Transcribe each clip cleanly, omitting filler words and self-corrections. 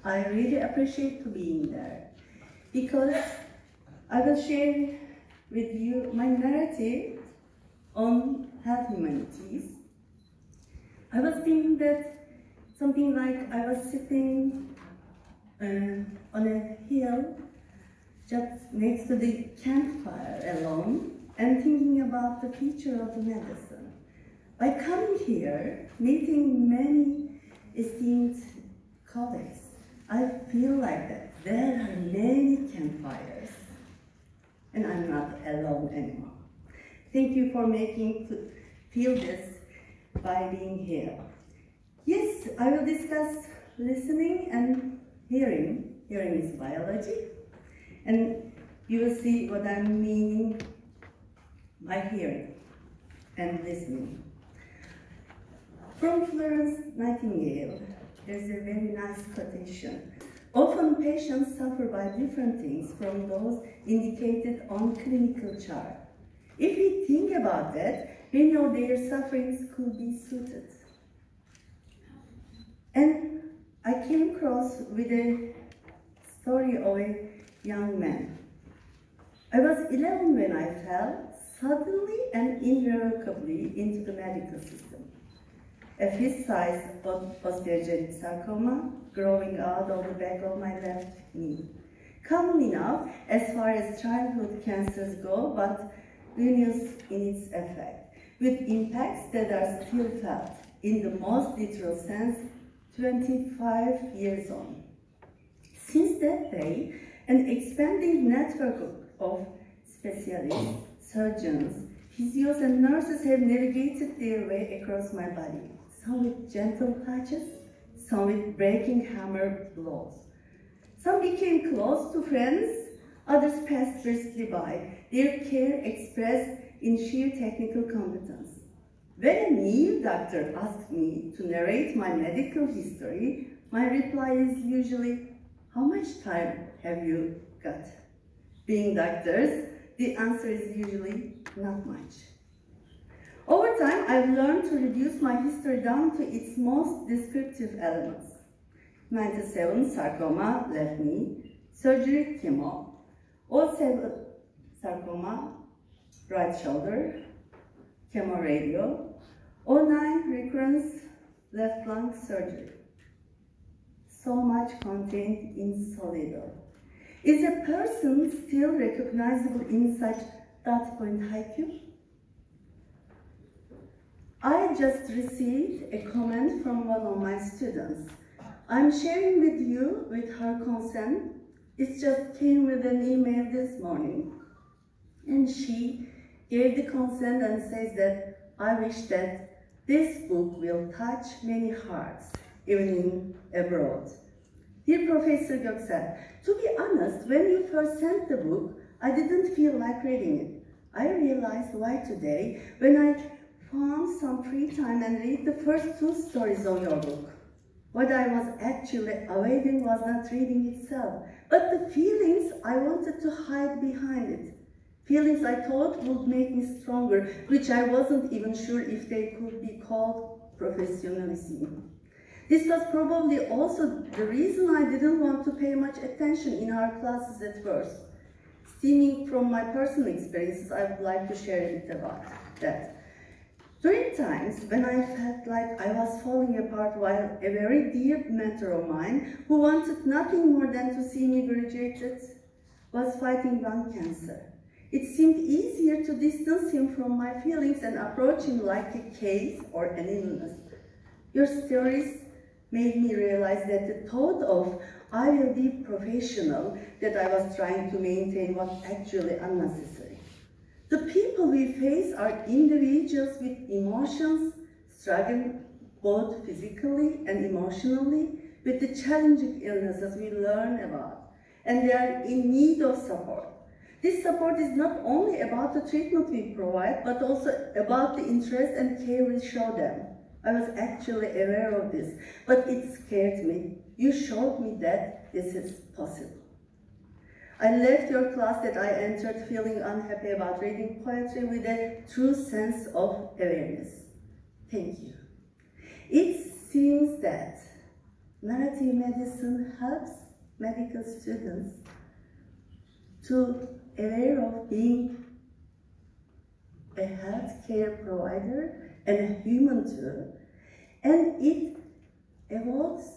I really appreciate being there because I will share with you my narrative on health humanities. I was thinking that something like I was sitting on a hill just next to the campfire alone and thinking about the future of the medicine. By coming here, meeting many esteemed colleagues, I feel like that there are many campfires and I'm not alone anymore. Thank you for making me feel this by being here. Yes, I will discuss listening and hearing. Hearing is biology. And you will see what I'm meaning by hearing and listening. From Florence Nightingale, there's a very nice quotation. Often patients suffer by different things from those indicated on clinical chart. If we think about that, many of their sufferings could be suited. And I came across with a story of a young man. I was 11 when I fell suddenly and irrevocably into the medical system. A fist-sized osteogenic sarcoma growing out of the back of my left knee. Common enough as far as childhood cancers go, but ruinous in its effect, with impacts that are still felt, in the most literal sense, 25 years on. Since that day, an expanding network of specialists, surgeons, physios, and nurses have navigated their way across my body, some with gentle touches, some with breaking hammer blows. Some became close to friends, others passed briskly by, their care expressed in sheer technical competence. When a new doctor asks me to narrate my medical history, my reply is usually, "How much time have you got?" Being doctors, the answer is usually not much. Over time, I've learned to reduce my history down to its most descriptive elements. 97 sarcoma, left knee, surgery, chemo. 07 sarcoma, right shoulder, chemo radio. 09 recurrence, left lung surgery. So much contained in so little. Is a person still recognizable in such dot point haiku? I just received a comment from one of my students. I'm sharing with you with her consent. It just came with an email this morning. And she gave the consent and says that I wish that this book will touch many hearts, even abroad. Dear Professor Göksel, to be honest, when you first sent the book, I didn't feel like reading it. I realized why today when I found some free time and read the first 2 stories of your book. What I was actually awaiting was not reading itself, but the feelings I wanted to hide behind it. Feelings I thought would make me stronger, which I wasn't even sure if they could be called professionalism. This was probably also the reason I didn't want to pay much attention in our classes at first. Stemming from my personal experiences, I would like to share a bit about that. During times when I felt like I was falling apart while a very dear mentor of mine, who wanted nothing more than to see me graduated, was fighting lung cancer. It seemed easier to distance him from my feelings and approach him like a case or an illness. Your stories made me realize that the thought of I will be professional that I was trying to maintain was actually unnecessary. The people we face are individuals with emotions, struggling both physically and emotionally with the challenging illnesses we learn about, and they are in need of support. This support is not only about the treatment we provide, but also about the interest and care we show them. I was actually aware of this, but it scared me. You showed me that this is possible. I left your class that I entered feeling unhappy about reading poetry with a true sense of awareness. Thank you. It seems that narrative medicine helps medical students to aware of being a healthcare provider and a human too, and it evokes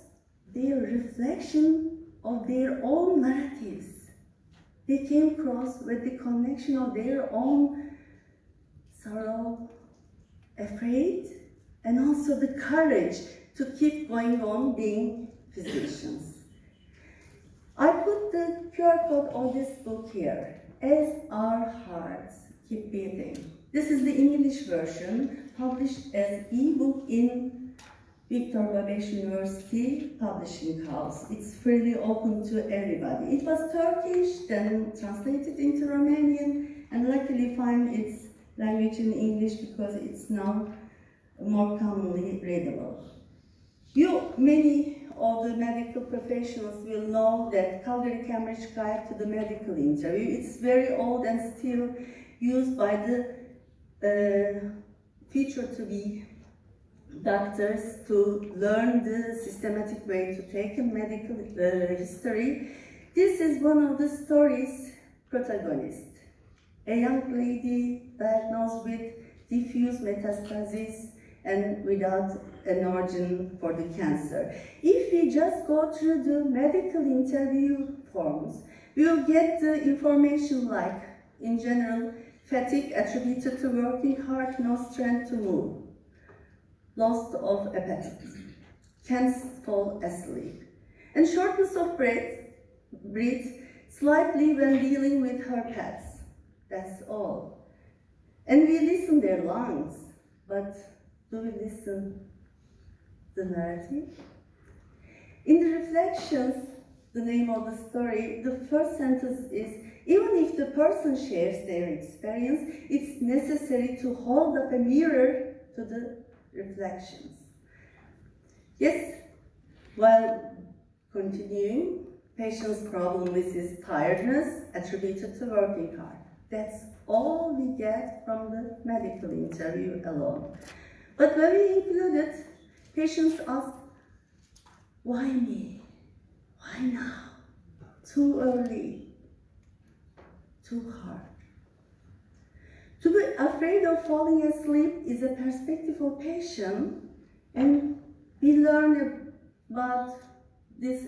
their reflection of their own narratives. They came across with the connection of their own sorrow, afraid, and also the courage to keep going on being physicians. I put the QR code of this book here, As Our Hearts Keep Beating. This is the English version, published as e-book in Victor Babeş University Publishing House. It's freely open to everybody. It was Turkish, then translated into Romanian, and luckily find its language in English because it's now more commonly readable. Many of the medical professionals will know that Calgary Cambridge Guide to the Medical Interview. It's very old and still used by the future-to-be doctors to learn the systematic way to take a medical history. This is one of the story's protagonists. A young lady diagnosed with diffuse metastasis and without an origin for the cancer. If we just go through the medical interview forms, we will get the information like, in general, fatigue attributed to working hard, no strength to move, loss of appetite, can't fall asleep, and shortness of breath slightly when dealing with her pets. That's all. And we listen their lungs, but do we listen the narrative? In the reflections, the name of the story, the first sentence is, even if the person shares their experience, it's necessary to hold up a mirror to the reflections. Yes, while continuing, patient's problem with his tiredness attributed to working hard. That's all we get from the medical interview alone. But when we include it, patients ask, why me? Why now? Too early, too hard. To be afraid of falling asleep is a perspective of patient, and we learn about this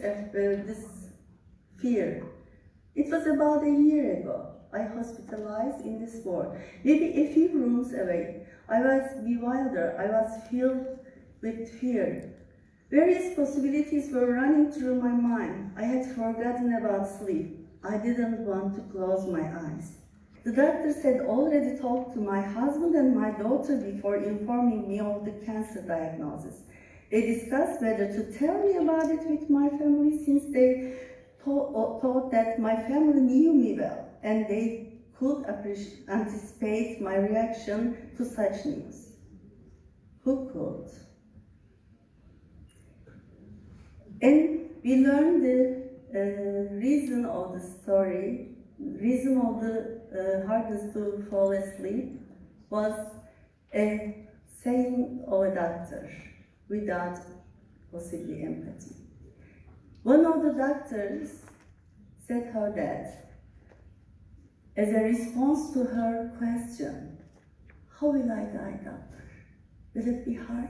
fear. It was about a year ago. I hospitalized in this ward. Maybe a few rooms away. I was bewildered. I was filled with fear. Various possibilities were running through my mind. I had forgotten about sleep. I didn't want to close my eyes. The doctors had already talked to my husband and my daughter before informing me of the cancer diagnosis. They discussed whether to tell me about it with my family, since they thought that my family knew me well and they could anticipate my reaction to such news. Who could? And we learned the reason of the story, reason of the hardness to fall asleep was a saying of a doctor without possibly empathy. One of the doctors said her that as a response to her question, how will I die, doctor? Will it be hard?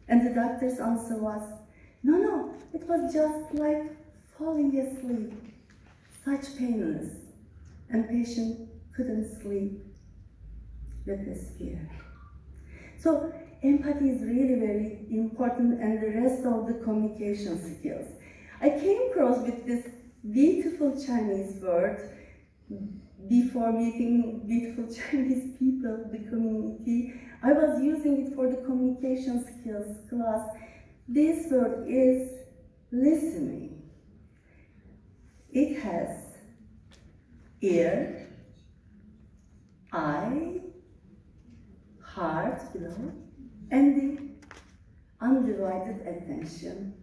And the doctor's answer was, no, it was just like falling asleep, such painless, and patient couldn't sleep with this fear. So empathy is really very important, and the rest of the communication skills. I came across with this beautiful Chinese word before meeting beautiful Chinese people, the community. I was using it for the communication skills class. This word is listening. It has ear, eye, heart below, and the undivided attention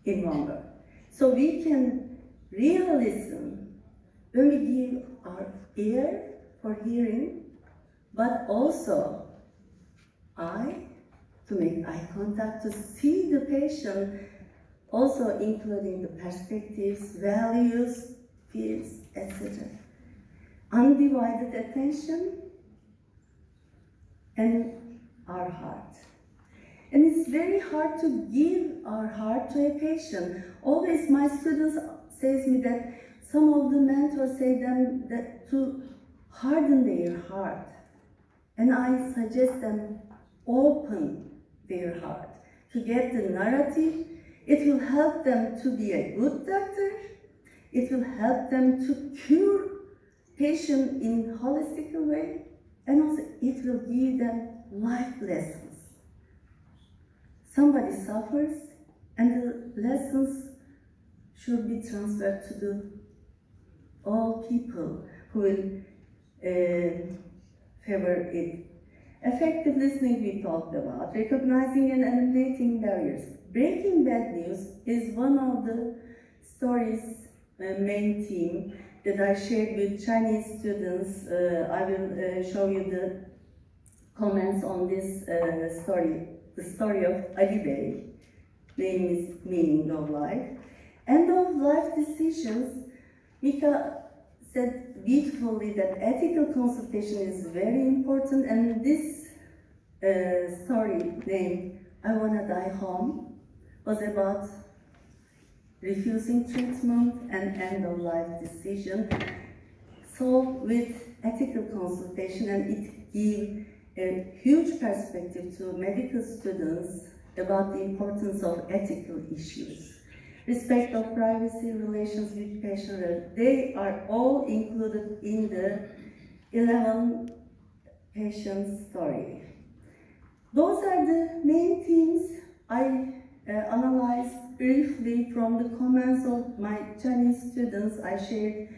in one word. So we can really listen when we give our ear for hearing, but also eye, to make eye contact, to see the patient, also including the perspectives, values, fears, etc. Undivided attention and our heart. And it's very hard to give our heart to a patient. Always my students say me that some of the mentors say them that to harden their heart. And I suggest them open their heart to get the narrative. It will help them to be a good doctor. It will help them to cure patient in holistic way. And also it will give them life lessons. Somebody suffers, and the lessons should be transferred to all people who will favor it. Effective listening we talked about, recognizing and eliminating barriers. Breaking bad news is one of the stories main theme that I shared with Chinese students. I will show you the comments on this story. The story of Ali Bey, name is meaning of life. End of life decisions, Mika said beautifully that ethical consultation is very important, and this story named I Wanna Die Home was about refusing treatment and end of life decision, solved with ethical consultation, and it gives a huge perspective to medical students about the importance of ethical issues. Respect of privacy, relations with patient, they are all included in the 11 patient story. Those are the main themes I analyzed briefly from the comments of my Chinese students. I shared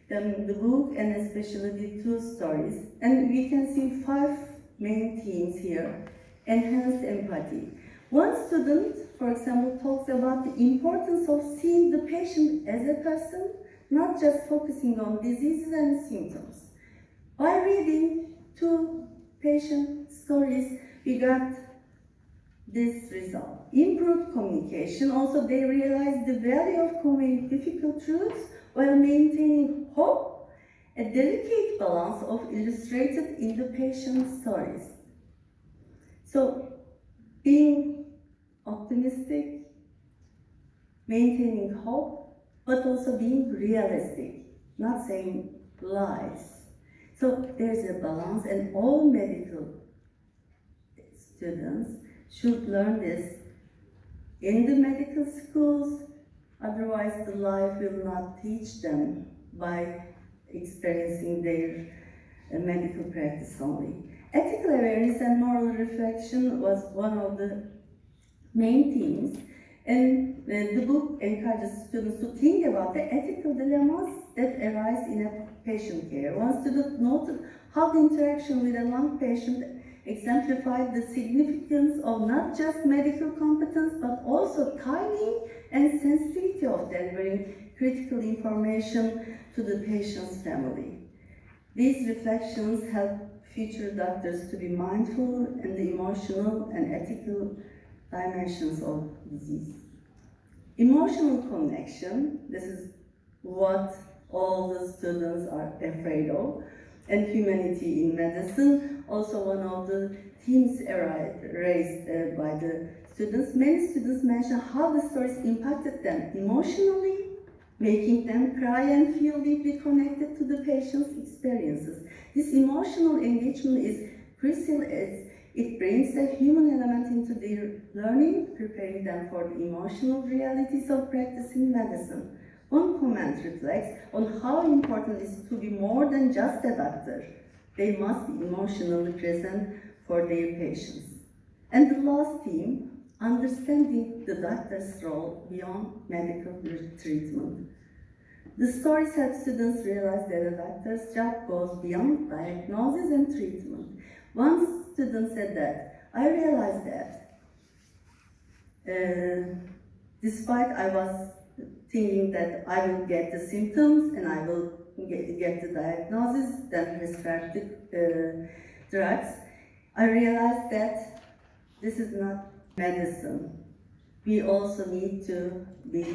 them the book and especially the two stories. And we can see 5 main themes here. Enhanced empathy. One student, for example, talks about the importance of seeing the patient as a person, not just focusing on diseases and symptoms. By reading 2 patient stories, we got this result. Improved communication. Also, they realized the value of conveying difficult truths while maintaining hope, a delicate balance of illustrated in the patient stories. So, being optimistic, maintaining hope, but also being realistic, not saying lies. So there's a balance, and all medical students should learn this in the medical schools, otherwise the life will not teach them by experiencing their medical practice only. Ethical awareness and moral reflection was one of the main themes, and the book encourages students to think about the ethical dilemmas that arise in a patient care. One student noted how the interaction with a lung patient exemplified the significance of not just medical competence, but also timing and sensitivity of delivering critical information to the patient's family. These reflections help future doctors to be mindful in the emotional and ethical dimensions of disease. Emotional connection, this is what all the students are afraid of, and humanity in medicine, also one of the themes raised by the students. Many students mention how the stories impacted them emotionally, making them cry and feel deeply connected to the patient's experiences. This emotional engagement is crucial as it brings a human element into their learning, preparing them for the emotional realities of practicing medicine. One comment reflects on how important it is to be more than just a doctor. They must be emotionally present for their patients. And the last theme, understanding the doctor's role beyond medical treatment. The stories help students realize that a doctor's job goes beyond diagnosis and treatment. One student said that, I realized that despite I was thinking that I will get the symptoms and I will get the diagnosis, then prescribe the drugs, I realized that this is not medicine. We also need to be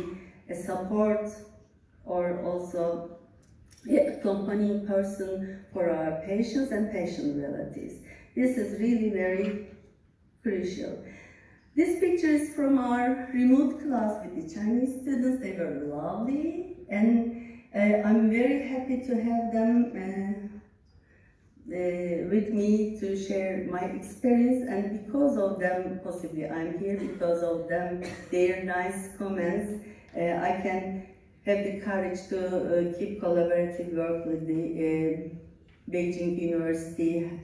a support or also a accompanying person for our patients and patient relatives. This is really very crucial. This picture is from our remote class with the Chinese students. They were lovely, and I'm very happy to have them with me to share my experience, and because of them, possibly I'm here, because of them, their nice comments, I can have the courage to keep collaborative work with the Beijing University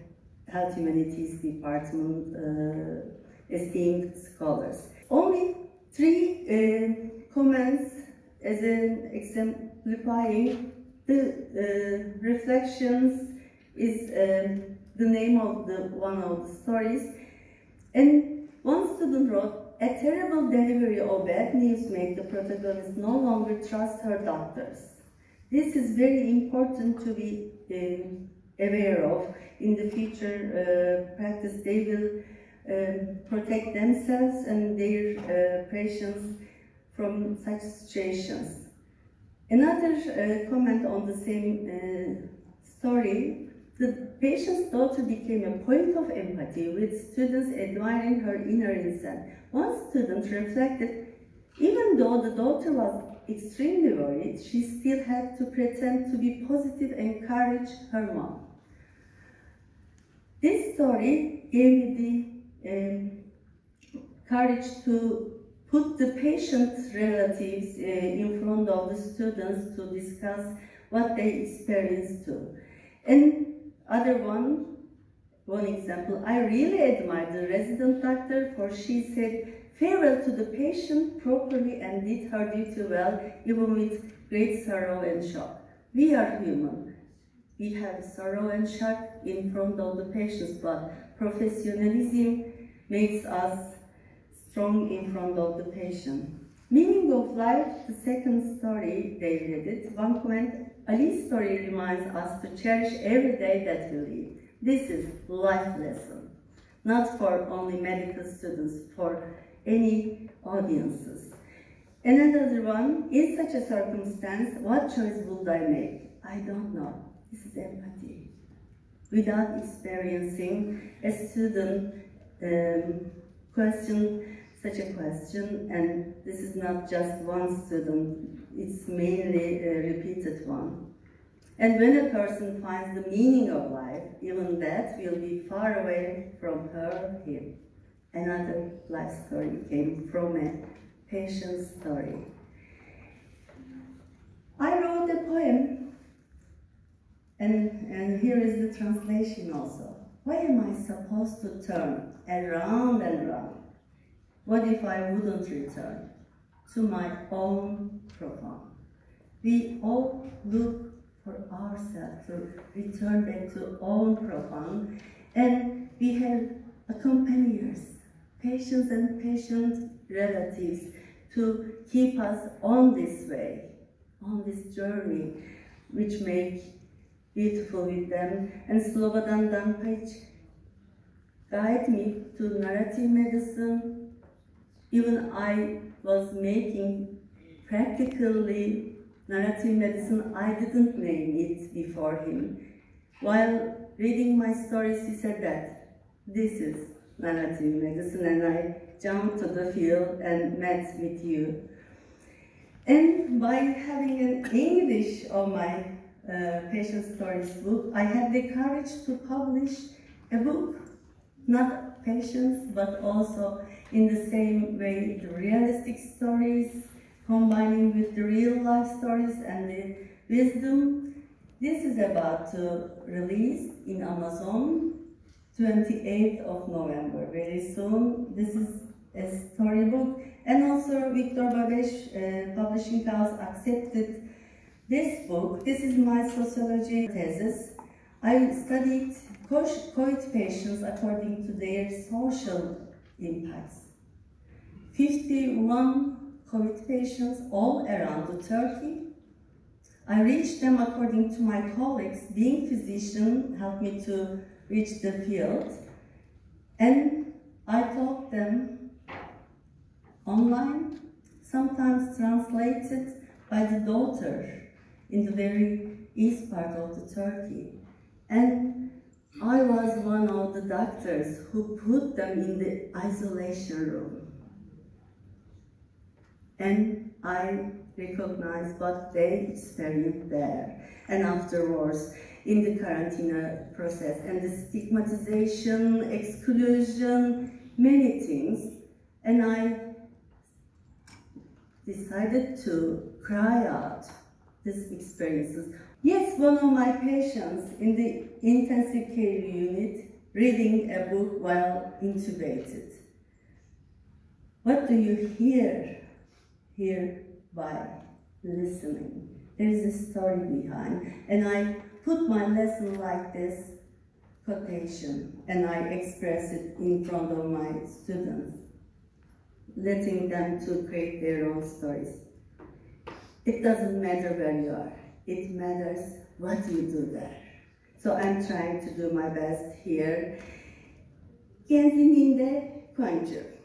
Health Humanities Department esteemed scholars. Only 3 comments as an exemplifying the reflections is the name of one of the stories. And one student wrote, "A terrible delivery or bad news made the protagonist no longer trust her doctors." This is very important to be aware of. In the future practice, they will protect themselves and their patients from such situations. Another comment on the same story, the patient's daughter became a point of empathy, with students admiring her inner innocence. One student reflected, even though the daughter was extremely worried, she still had to pretend to be positive and encourage her mom. This story gave me the courage to put the patient's relatives in front of the students to discuss what they experienced too. And one example, I really admired the resident doctor, for she said farewell to the patient properly and did her duty well, even with great sorrow and shock. We are human. We have sorrow and shock in front of the patients, but professionalism makes us strong in front of the patient. Meaning of life, the second story they read it. One comment, Ali's story reminds us to cherish every day that we live. This is life lesson, not for only medical students, for any audiences. Another one, in such a circumstance, what choice would I make? I don't know. This is empathy. Without experiencing, a student question such a question, and this is not just one student, it's mainly a repeated one. And when a person finds the meaning of life, even that will be far away from her, him. Another life story came from a patient's story. I wrote a poem, and here is the translation also. Why am I supposed to turn around and round? What if I wouldn't return to my own profound? We all look for ourselves to return back to own profound, and we have accompaniers, patients and patient relatives, to keep us on this way, on this journey, which make beautiful with them. And Slobodan Dankic guided me to narrative medicine. Even I was making practically narrative medicine, I didn't name it before him. While reading my stories, he said that this is narrative medicine, and I jumped to the field and met with you. And by having an English of my patient stories book, I had the courage to publish a book, not patients, but also in the same way the realistic stories, combining with the real life stories and the wisdom. This is about to release in Amazon 28th of November, very soon. This is a storybook, and also Victor Babeş Publishing House accepted this book. This is my sociology thesis. I studied COVID patients according to their social impacts. 51 COVID patients all around Turkey. I reached them according to my colleagues. Being physician helped me to reach the field. And I taught them online, sometimes translated by the daughter in the very east part of the Turkey. And I was one of the doctors who put them in the isolation room. And I recognized what they experienced there. And afterwards, in the quarantine process, and the stigmatization, exclusion, many things. And I decided to cry out these experiences. Yes, one of my patients in the intensive care unit reading a book while intubated. What do you hear here by listening? There is a story behind, and I put my lesson like this quotation, and I express it in front of my students, letting them to create their own stories. It doesn't matter where you are. It matters what you do there. So I'm trying to do my best here. Genzinliğinde Koncu.